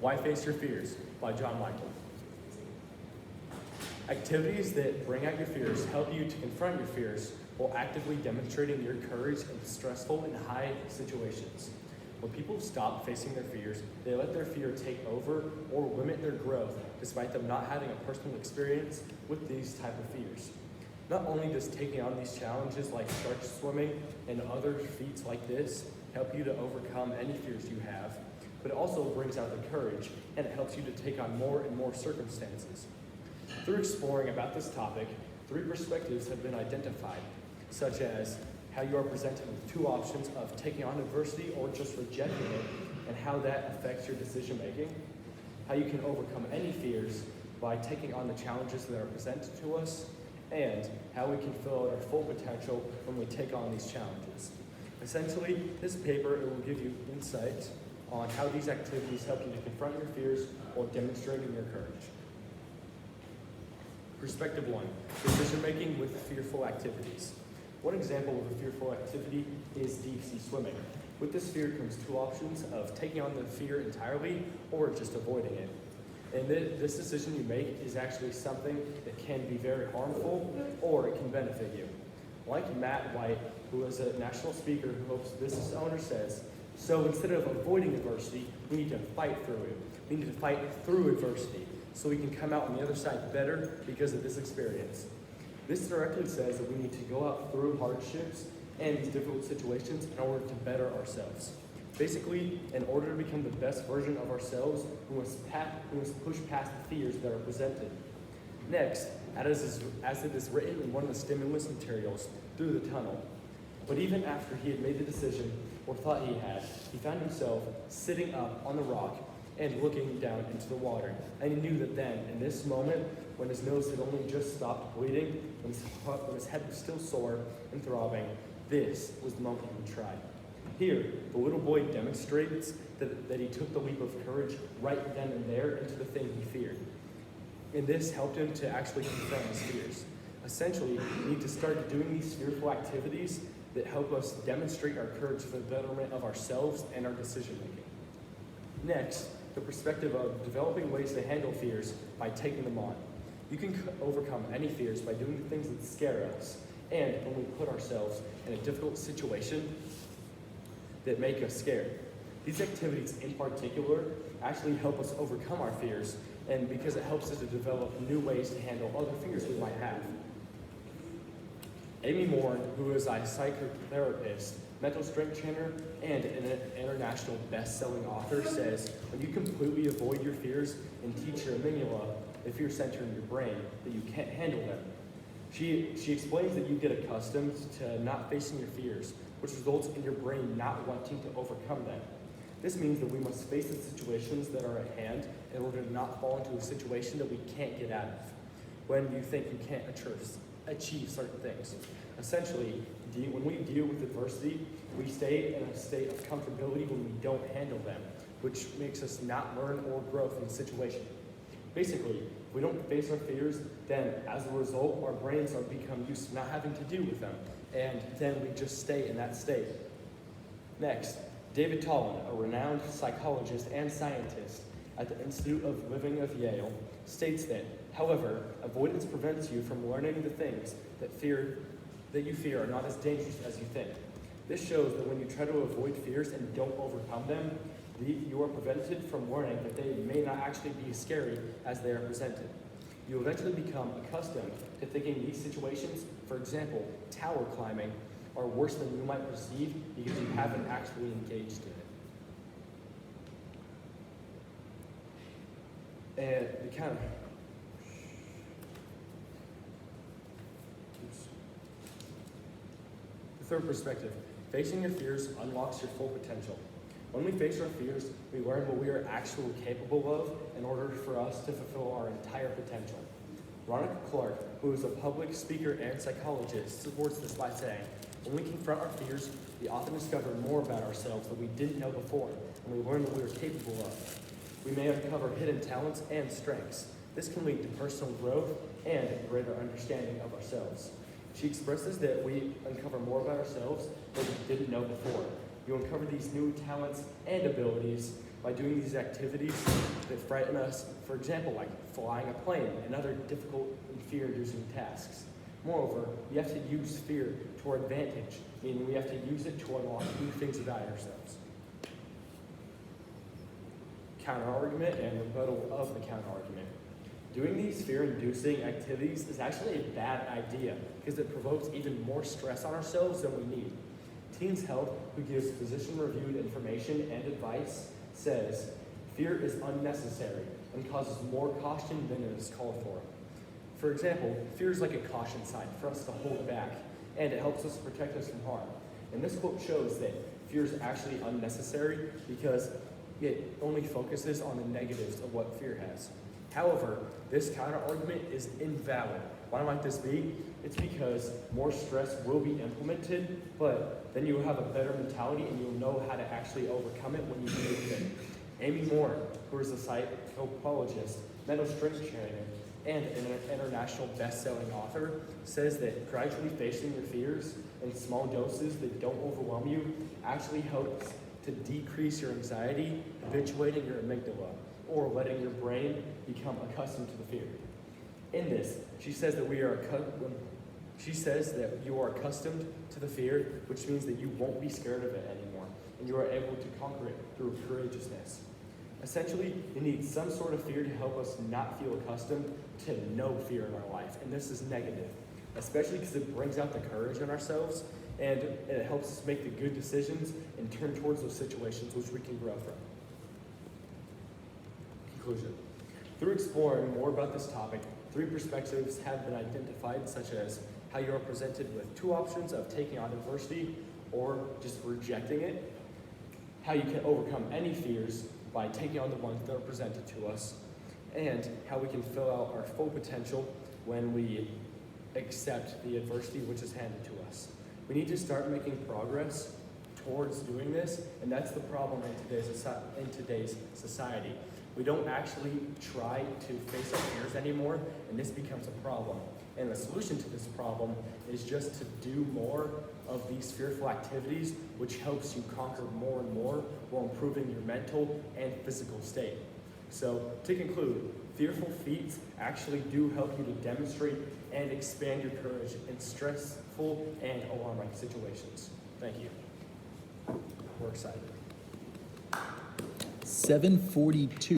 Why Face Your Fears by John Michael. Activities that bring out your fears help you to confront your fears while actively demonstrating your courage in stressful and high situations. When people stop facing their fears, they let their fear take over or limit their growth despite them not having a personal experience with these type of fears. Not only does taking on these challenges like shark swimming and other feats like this help you to overcome any fears you have, but it also brings out the courage and it helps you to take on more and more circumstances. Through exploring about this topic, 3 perspectives have been identified, such as how you are presented with 2 options of taking on adversity or just rejecting it, and how that affects your decision making, how you can overcome any fears by taking on the challenges that are presented to us, and how we can fill out our full potential when we take on these challenges. Essentially, this paper it will give you insight on how these activities help you to confront your fears while demonstrating your courage. Perspective 1, decision making with fearful activities. One example of a fearful activity is deep sea swimming. With this fear comes 2 options of taking on the fear entirely or just avoiding it. And this decision you make is actually something that can be very harmful or it can benefit you. Like Matt White, who is a national speaker who helps business owners, says, so instead of avoiding adversity, we need to fight through it. We need to fight through adversity so we can come out on the other side better because of this experience. This directly says that we need to go out through hardships and these difficult situations in order to better ourselves. Basically, in order to become the best version of ourselves, we must push past the fears that are presented. Next, as it is written in one of the stimulus materials, through the tunnel. But even after he had made the decision, or thought he had, he found himself sitting up on the rock and looking down into the water. And he knew that then, in this moment, when his nose had only just stopped bleeding, when his head was still sore and throbbing, this was the moment he would try. Here, the little boy demonstrates that he took the leap of courage right then and there into the thing he feared. And this helped him to actually confront his fears. Essentially, we need to start doing these fearful activities that help us demonstrate our courage for the betterment of ourselves and our decision making. Next, the perspective of developing ways to handle fears by taking them on. You can overcome any fears by doing the things that scare us, and when we put ourselves in a difficult situation that make us scared. These activities in particular actually help us overcome our fears, and because it helps us to develop new ways to handle other fears we might have. Amy Moore, who is a psychotherapist, mental strength trainer, and an international best-selling author, says, when you completely avoid your fears and teach your amygdala, the fear center in your brain, that you can't handle them. She explains that you get accustomed to not facing your fears, which results in your brain not wanting to overcome them. This means that we must face the situations that are at hand in order to not fall into a situation that we can't get out of when you think you can't achieve certain things. Essentially, when we deal with adversity, we stay in a state of comfortability when we don't handle them, which makes us not learn or grow from the situation. Basically, if we don't face our fears, then as a result, our brains are become used to not having to deal with them, and then we just stay in that state. Next, David Tolan, a renowned psychologist and scientist at the Institute of Living of Yale, states that, however, avoidance prevents you from learning the things that you fear are not as dangerous as you think. This shows that when you try to avoid fears and don't overcome them, you are prevented from learning that they may not actually be as scary as they are presented. You eventually become accustomed to thinking these situations, for example, tower climbing, are worse than you might perceive because you haven't actually engaged in it. And the kind of the third perspective, facing your fears unlocks your full potential. When we face our fears, we learn what we are actually capable of in order for us to fulfill our entire potential. Veronica Clark, who is a public speaker and psychologist, supports this by saying, when we confront our fears, we often discover more about ourselves that we didn't know before, and we learn what we are capable of. We may uncover hidden talents and strengths. This can lead to personal growth and a greater understanding of ourselves. She expresses that we uncover more about ourselves that we didn't know before. You uncover these new talents and abilities by doing these activities that frighten us, for example, like flying a plane and other difficult and fear-inducing tasks. Moreover, we have to use fear to our advantage, meaning we have to use it to unlock new things about ourselves. Counter-argument and rebuttal of the counter-argument. Doing these fear-inducing activities is actually a bad idea because it provokes even more stress on ourselves than we need. Teens Health, who gives physician-reviewed information and advice, says, fear is unnecessary and causes more caution than it is called for. For example, fear is like a caution sign for us to hold back, and it helps us protect us from harm. And this quote shows that fear is actually unnecessary because it only focuses on the negatives of what fear has. However, this counter-argument is invalid. Why might this be? It's because more stress will be implemented, but then you'll have a better mentality and you'll know how to actually overcome it when you do it. Amy Moore, who is a psychologist, mental strength trainer, and an international best-selling author, says that gradually facing your fears in small doses that don't overwhelm you actually helps to decrease your anxiety, habituating your amygdala, or letting your brain become accustomed to the fear. In this, she says that you are accustomed to the fear, which means that you won't be scared of it anymore, and you are able to conquer it through courageousness. Essentially, you need some sort of fear to help us not feel accustomed to no fear in our life, and this is negative, especially because it brings out the courage in ourselves, and it helps us make the good decisions and turn towards those situations which we can grow from. Conclusion. Through exploring more about this topic, 3 perspectives have been identified, such as how you are presented with 2 options of taking on adversity or just rejecting it, how you can overcome any fears by taking on the ones that are presented to us, and how we can fill out our full potential when we accept the adversity which is handed to us. We need to start making progress towards doing this, and that's the problem in today's society. We don't actually try to face our fears anymore, and this becomes a problem. And the solution to this problem is just to do more of these fearful activities, which helps you conquer more and more while improving your mental and physical state. So to conclude, fearful feats actually do help you to demonstrate and expand your courage in stressful and alarming situations. Thank you. We're excited. 7:42.